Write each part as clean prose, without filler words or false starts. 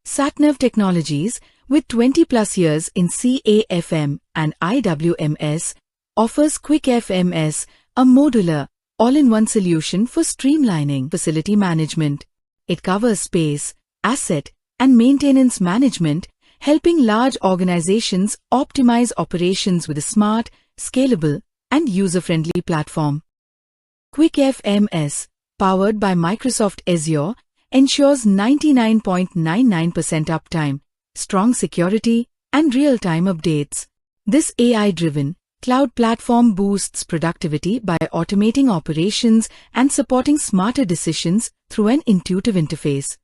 Satnav Technologies, with 20+ years in CAFM and IWMS, offers QuickFMS, a modular, all-in-one solution for streamlining facility management. It covers space, asset, and maintenance management, helping large organizations optimize operations with a smart, scalable, and user-friendly platform. QuickFMS, powered by Microsoft Azure, ensures 99.99% uptime, strong security, and real-time updates. This AI-driven cloud platform boosts productivity by automating operations and supporting smarter decisions through an intuitive interface.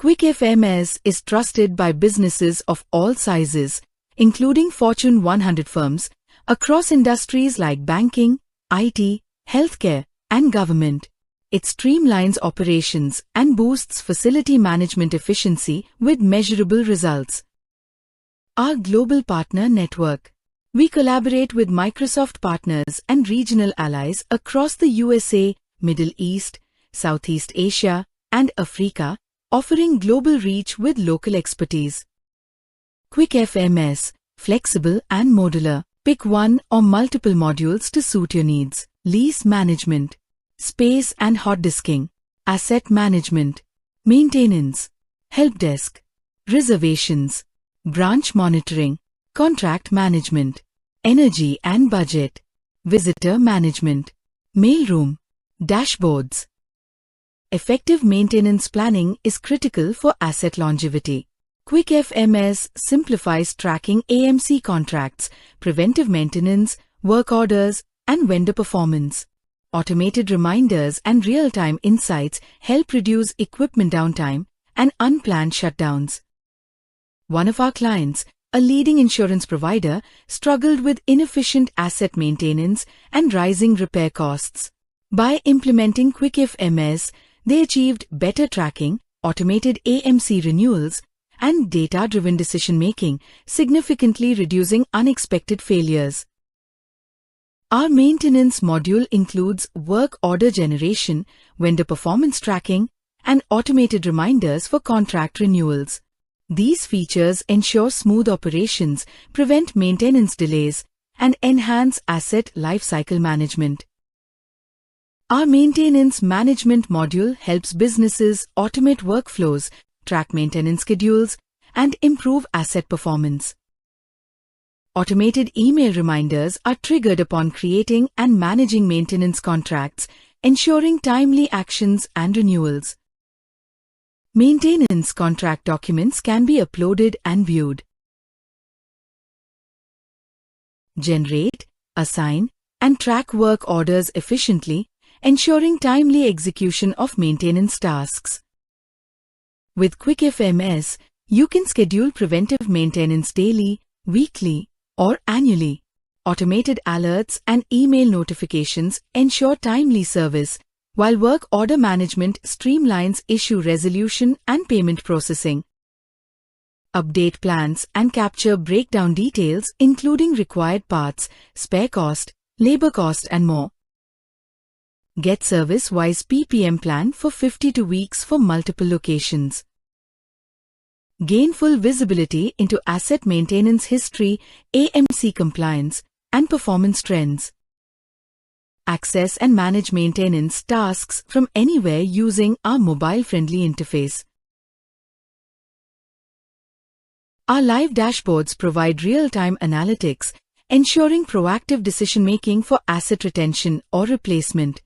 QuickFMS is trusted by businesses of all sizes, including Fortune 100 firms, across industries like banking, IT, healthcare, and government. It streamlines operations and boosts facility management efficiency with measurable results. Our global partner network. We collaborate with Microsoft partners and regional allies across the USA, Middle East, Southeast Asia, and Africa, offering global reach with local expertise. QuickFMS, flexible and modular. Pick one or multiple modules to suit your needs. Lease management, space and hot disking, asset management, maintenance, help desk, reservations, branch monitoring, contract management, energy and budget, visitor management, mailroom, dashboards. Effective maintenance planning is critical for asset longevity. QuickFMS simplifies tracking AMC contracts, preventive maintenance, work orders, and vendor performance. Automated reminders and real-time insights help reduce equipment downtime and unplanned shutdowns. One of our clients, a leading insurance provider, struggled with inefficient asset maintenance and rising repair costs. By implementing QuickFMS, they achieved better tracking, automated AMC renewals, and data-driven decision-making, significantly reducing unexpected failures. Our maintenance module includes work order generation, vendor performance tracking, and automated reminders for contract renewals. These features ensure smooth operations, prevent maintenance delays, and enhance asset lifecycle management. Our maintenance management module helps businesses automate workflows, track maintenance schedules, and improve asset performance. Automated email reminders are triggered upon creating and managing maintenance contracts, ensuring timely actions and renewals. Maintenance contract documents can be uploaded and viewed. Generate, assign, and track work orders efficiently, ensuring timely execution of maintenance tasks. With QuickFMS, you can schedule preventive maintenance daily, weekly, or annually. Automated alerts and email notifications ensure timely service, while work order management streamlines issue resolution and payment processing. Update plans and capture breakdown details including required parts, spare cost, labor cost and more. Get service-wise PPM plan for 52 weeks for multiple locations. Gain full visibility into asset maintenance history, AMC compliance, and performance trends. Access and manage maintenance tasks from anywhere using our mobile-friendly interface. Our live dashboards provide real-time analytics, ensuring proactive decision-making for asset retention or replacement.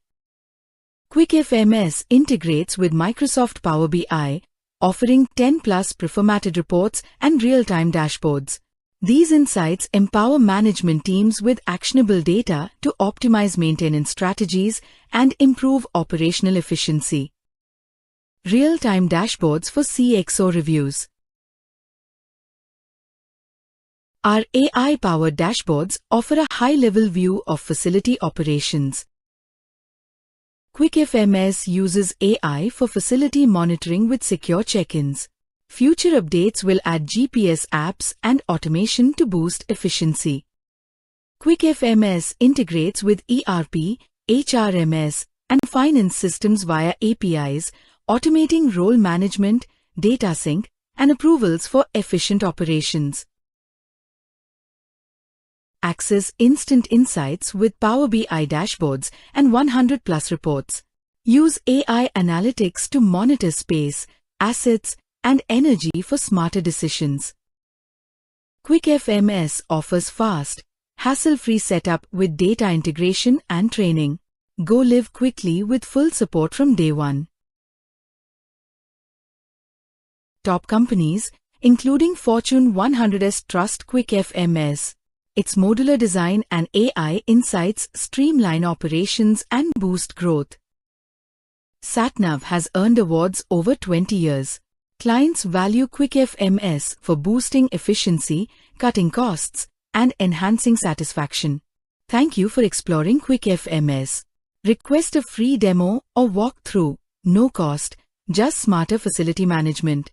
QuickFMS integrates with Microsoft Power BI, offering 10+ performated reports and real-time dashboards. These insights empower management teams with actionable data to optimize maintenance strategies and improve operational efficiency. Real-time dashboards for CXO reviews. Our AI-powered dashboards offer a high-level view of facility operations. QuickFMS uses AI for facility monitoring with secure check-ins. Future updates will add GPS apps and automation to boost efficiency. QuickFMS integrates with ERP, HRMS, and finance systems via APIs, automating role management, data sync, and approvals for efficient operations. Access instant insights with Power BI dashboards and 100+ reports. Use AI analytics to monitor space, assets, and energy for smarter decisions. QuickFMS offers fast, hassle-free setup with data integration and training. Go live quickly with full support from day one. Top companies, including Fortune 100's trust QuickFMS. Its modular design and AI insights streamline operations and boost growth. SatNav has earned awards over 20 years. Clients value QuickFMS for boosting efficiency, cutting costs, and enhancing satisfaction. Thank you for exploring QuickFMS. Request a free demo or walkthrough. No cost, just smarter facility management.